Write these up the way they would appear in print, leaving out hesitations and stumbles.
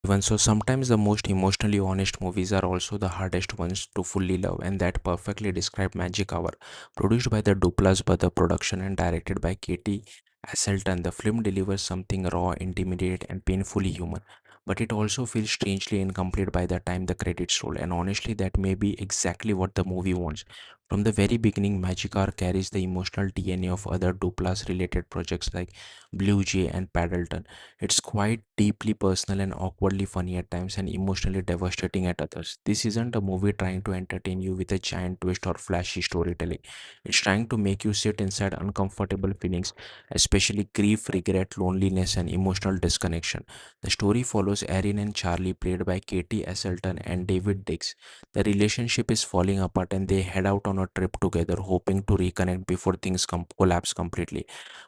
Even so, sometimes the most emotionally honest movies are also the hardest ones to fully love, and that perfectly describe Magic Hour. Produced by the Duplas Brother Production and directed by Katie Asselton, the film delivers something raw, intimidate, and painfully human. But it also feels strangely incomplete by the time the credits roll, and honestly, that may be exactly what the movie wants. From the very beginning, Magikarp carries the emotional DNA of other Duplas related projects like Blue Jay and Paddleton. It's quite deeply personal and awkwardly funny at times and emotionally devastating at others. This isn't a movie trying to entertain you with a giant twist or flashy storytelling. It's trying to make you sit inside uncomfortable feelings, especially grief, regret, loneliness, and emotional disconnection. The story follows Erin and Charlie, played by Katie Asselton and David Dix. The relationship is falling apart and they head out on a trip together, hoping to reconnect before things collapse completely.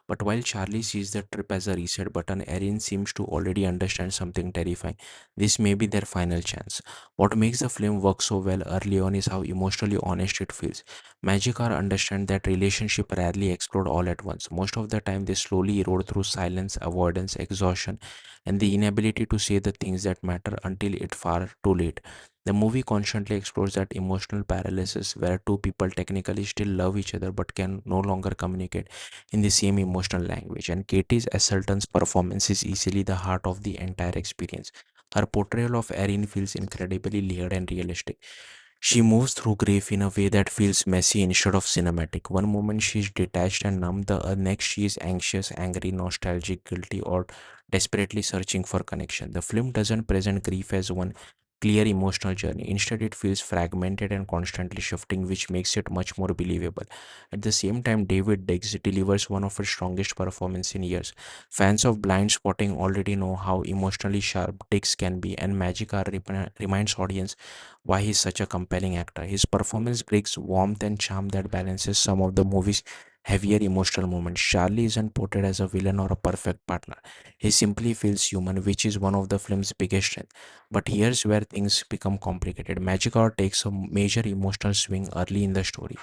But while Charlie sees the trip as a reset button, Erin seems to already understand something terrifying. This may be their final chance. What makes the film work so well early on is how emotionally honest it feels. Magikarp understand that relationship rarely explode all at once. Most of the time they slowly erode through silence, avoidance, exhaustion, and the inability to say the things that matter until it's far too late. The movie constantly explores that emotional paralysis where two people technically still love each other but can no longer communicate in the same emotional language. And Katie's Asselton's performance is easily the heart of the entire experience. Her portrayal of Erin feels incredibly layered and realistic. She moves through grief in a way that feels messy instead of cinematic. One moment she is detached and numb, the next she is anxious, angry, nostalgic, guilty, or desperately searching for connection. The film doesn't present grief as one clear emotional journey. Instead, it feels fragmented and constantly shifting, which makes it much more believable. At the same time, David Diggs delivers one of his strongest performances in years. Fans of Blind Spotting already know how emotionally sharp Diggs can be, and Magic reminds audience why he's such a compelling actor. His performance brings warmth and charm that balances some of the movie's heavier emotional moments. Charlie isn't portrayed as a villain or a perfect partner. He simply feels human, which is one of the film's biggest strengths. But here's where things become complicated. Magic takes a major emotional swing early in the story.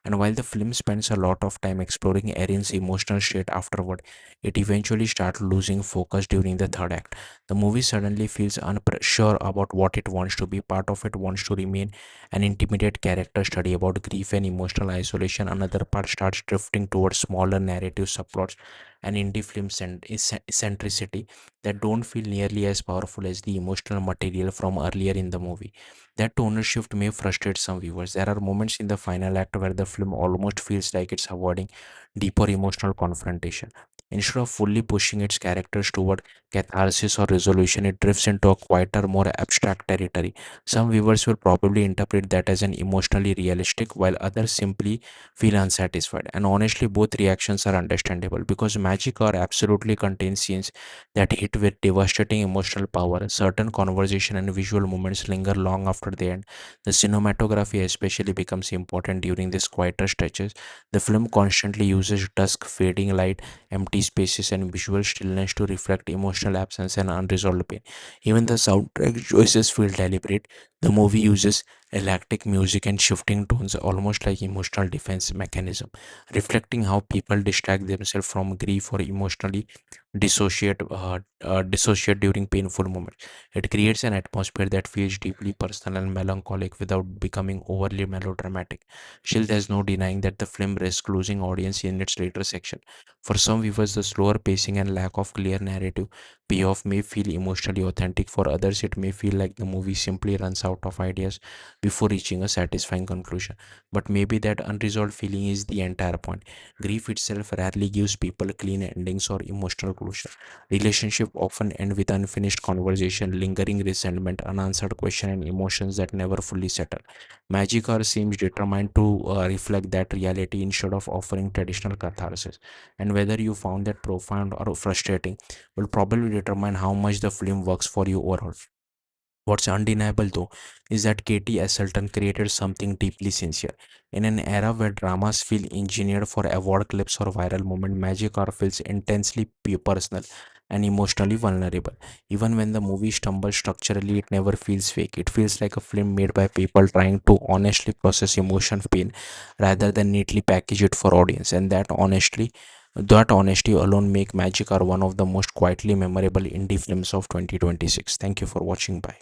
And while the film spends a lot of time exploring Erin's emotional state afterward, it eventually starts losing focus during the third act. The movie suddenly feels unsure about what it wants to be. Part of it wants to remain an intimate character study about grief and emotional isolation. Another part starts drifting towards smaller narrative subplots and indie film eccentricity that don't feel nearly as powerful as the emotional material from earlier in the movie. That tonal shift may frustrate some viewers. There are moments in the final act where the film almost feels like it's avoiding deeper emotional confrontation. Instead of fully pushing its characters toward catharsis or resolution, it drifts into a quieter, more abstract territory. Some viewers will probably interpret that as an emotionally realistic, while others simply feel unsatisfied. And honestly, both reactions are understandable because Magic Hour absolutely contains scenes that hit with devastating emotional power. Certain conversation and visual moments linger long after the end. The cinematography especially becomes important during these quieter stretches. The film constantly uses dusk, fading light, empty spaces, and visual stillness to reflect emotional absence and unresolved pain. Even the soundtrack choices feel deliberate. The movie uses electric music and shifting tones almost like emotional defense mechanism, reflecting how people distract themselves from grief or emotionally dissociate during painful moments. It creates an atmosphere that feels deeply personal and melancholic without becoming overly melodramatic. Still, there's no denying that the film risks losing audience in its later section. For some viewers, the slower pacing and lack of clear narrative payoff may feel emotionally authentic. For others, it may feel like the movie simply runs out of ideas before reaching a satisfying conclusion. But maybe that unresolved feeling is the entire point. Grief itself rarely gives people clean endings or emotional closure. Relationships often end with unfinished conversation, lingering resentment, unanswered questions, and emotions that never fully settle. Magic seems determined to reflect that reality instead of offering traditional catharsis. And whether you found that profound or frustrating will probably determine how much the film works for you overall. What's undeniable though is that Katie Asselton created something deeply sincere. In an era where dramas feel engineered for award clips or viral moment, Magic Hour feels intensely personal and emotionally vulnerable. Even when the movie stumbles structurally, it never feels fake. It feels like a film made by people trying to honestly process emotion pain rather than neatly package it for audience. And that honestly That honesty alone make Magic are one of the most quietly memorable indie films of 2026. Thank you for watching. Bye.